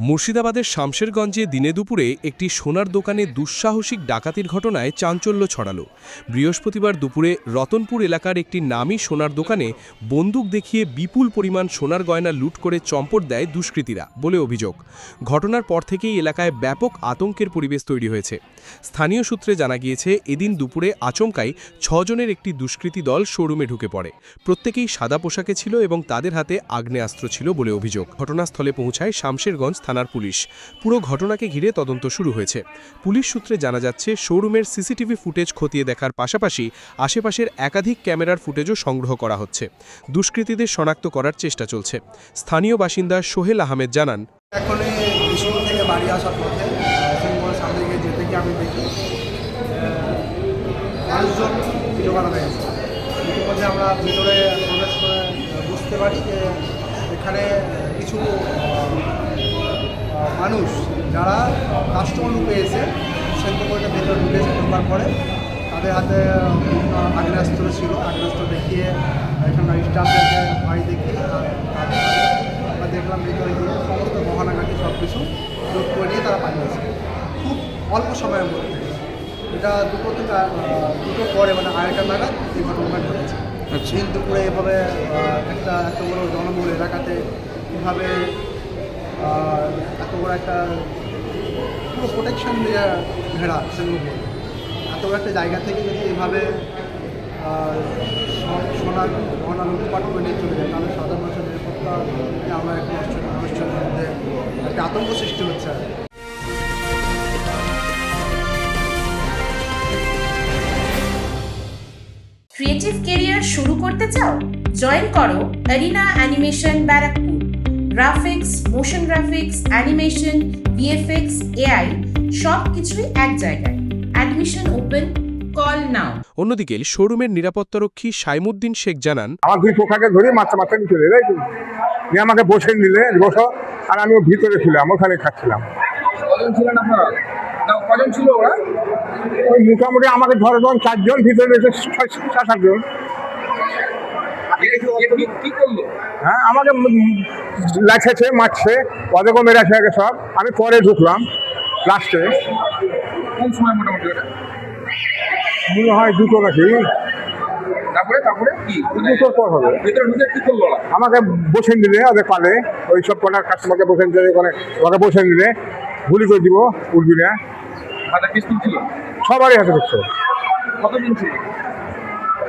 মুর্শিদাবাদের শামশেরগঞ্জে দিনে দুপুরে একটি সোনার দোকানে দুঃসাহসিক ডাকাতির ঘটনায় চাঞ্চল্য ছড়ালো। বৃহস্পতিবার দুপুরে রতনপুর এলাকার একটি নামী সোনার দোকানে বন্দুক দেখিয়ে বিপুল পরিমাণ সোনার গয়না লুট করে চম্পট দেয় দুষ্কৃতীরা বলে অভিযোগ। ঘটনার পর থেকেই এলাকায় ব্যাপক আতঙ্কের পরিবেশ তৈরি হয়েছে। স্থানীয় সূত্রে জানা গিয়েছে, এদিন দুপুরে আচমকাই 6 জনের একটি দুষ্কৃতী দল শোরুমে ঢুকে পড়ে। প্রত্যেকেই সাদা পোশাকে ছিল এবং তাদের হাতে আগ্নেয়াস্ত্র ছিল বলে অভিযোগ। ঘটনাস্থলে পৌঁছায় শামশেরগঞ্জ থানার পুলিশ। পুরো ঘটনাকে ঘিরে তদন্ত শুরু হয়েছে। পুলিশ সূত্রে জানা যাচ্ছে, শোরুমের সিসিটিভি ফুটেজ খতিয়ে দেখার পাশাপাশি আশেপাশের একাধিক ক্যামেরার ফুটেজও সংগ্রহ করা হচ্ছে। দুষ্কৃতীদের শনাক্ত করার চেষ্টা চলছে। স্থানীয় বাসিন্দা সোহেল আহমেদ জানান, এখন স্কুল থেকে বাড়ি আসার পথে সামনে গিয়ে যেতে গিয়ে আমি দেখি মানুষজন জোগাড় হয়ে গেছে। ইতিমধ্যে আমরা ভিতরে প্রবেশ করে বুঝতে পারি যে এখানে কিছু মানুষ যারা কাস্টমার রূপে এসে সেন্টার করে ভেতরে ঢুকেছে। ঢোকার পরে তাদের হাতে আগ্নেয়াস্ত্র ছিল। আগ্নেয়াস্ত্র দেখিয়ে এখানে স্টাফদেরকে ভয় দেখিয়ে আমরা দেখলাম ভিতরে গিয়ে সমস্ত গহনাঘাটি সব কিছু লুট করে নিয়ে তারা পালিয়েছে খুব অল্প সময়ের মধ্যে। এটা দুটো পরে মানে 2:30 নাগাদ এই ঘটনাটা ঘটেছে। দিন দুপুরে এভাবে একটা এত বড় জনবহুল এলাকাতে কীভাবে এত বড় একটা পুরো প্রোটেকশন দিয়ে ঘেরা সেগুলো এত বড় একটা জায়গা থেকে যদি এভাবে সোনার গহনা লুটপাট করে নিয়ে চলে যায়, তাহলে সাধারণ মানুষের নিরাপত্তা আমরা একটা মানুষের মধ্যে একটা আতঙ্ক সৃষ্টি হচ্ছে। ক্রিয়েটিভ ক্যারিয়ার শুরু করতে চাও? জয়েন করো arena animation Barrackpore. Graphics, motion graphics, animation, VFX, AI সব কিছুই এক জায়গায়। Admission open, call now. অন্যদিকে শোরুমের নিরাপত্তারক্ষী সাইমুদ্দিন শেখ জানান, আমার 2 পোকাকে ধরে মাথা চলে যাই নিয়ে আমাকে বসে নিলে বসো, আর আমি ভিতরে ছিলাম, ওখানে খাচ্ছিলাম। কজন ছিলেন আপনারা? কজন ছিল ওরা? ওই মোটামুটি আমাকে ধরে 4 জন, ভিতরে এসে 6-7 জন। কি করলো? হ্যাঁ, আমাকে লাছেছে, মারছে, ওদেরকেও মেরেছে আগে সব। আমি পরে ঢুকলাম লাস্টে। কোন সময় মোটামুটি ওটা? মনে হয় 2টো নাকি। তারপরে কি 2টোর পর হবে। ভিতরে ঢুকে কি করলো ওরা? আমাকে বসে নিলে ওদের পালে, ওই সব কটার কাস্টমারকে বসে নিলে, ওখানে ওকে বসে নিলে গুলি করে দিব, উঠবি না। হাতে পিস্তল ছিল? সবারই হাতে দেখছো। কতজন ছিল?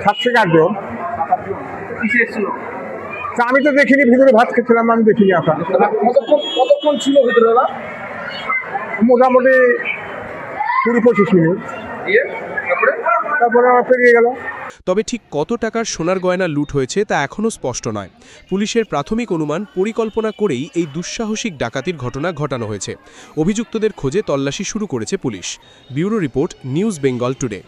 7 থেকে 8 জন। কিসে এসেছিল? তা আমি তো দেখিনি, ভিতরে ভাত খেয়েছিলাম, আমি দেখিনি। আপনার কতক্ষণ ছিল ভিতরে ওরা? মোটামুটি 20-25 মিনিট। তারপরে আমার পেরিয়ে গেল। তবে ঠিক কত টাকার সোনার গয়না লুট হয়েছে তা এখনও স্পষ্ট নয়। পুলিশের প্রাথমিক অনুমান, পরিকল্পনা করেই এই দুঃসাহসিক ডাকাতির ঘটনা ঘটানো হয়েছে। অভিযুক্তদের খোঁজে তল্লাশি শুরু করেছে police. Bureau report, news Bengal today.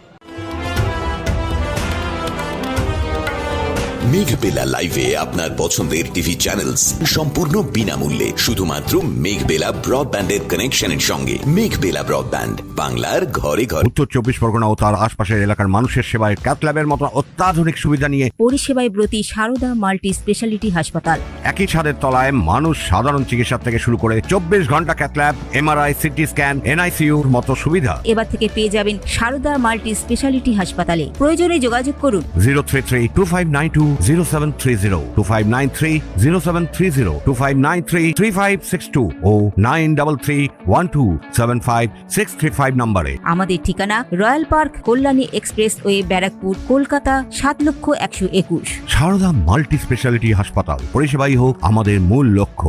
Meghbela লাইভে আপনার পছন্দের টিভি চ্যানেলস সম্পূর্ণ বিনামূল্যে, শুধুমাত্র মেঘবেলা ব্রডব্যান্ডের কানেকশনের সঙ্গে। মেঘবেলা ব্রডব্যান্ড, বাংলার ঘরে ঘরে। উত্তর 24 পরগনা ও তার আশপাশের এলাকার মানুষের সেবায় ক্যাথল্যাবের মতো অত্যাধুনিক সুবিধা নিয়ে পরিষেবায় ব্রতী সারদা মাল্টি স্পেশালিটি হাসপাতাল। একই ছাদের তলায় মানুষ সাধারণ চিকিৎসা থেকে শুরু করে 24 ঘন্টা ক্যাথল্যাব, এমআরআই, সিটি স্ক্যান, এনআইসিইউর মতো সুবিধা এবার থেকে পেয়ে যাবেন সারদা মাল্টি স্পেশালিটি হাসপাতালে। প্রয়োজনে যোগাযোগ করুন 033-2592-0730, 2593-0730, 2593-3562 ও 9331275635 নম্বরে। আমাদের ঠিকানা Royal Park, Kalyani Expressway, Barrackpore, Kolkata 7,121,000। Sarada multi speciality হাসপাতাল, পরিষেবাই হোক আমাদের মূল লক্ষ্য।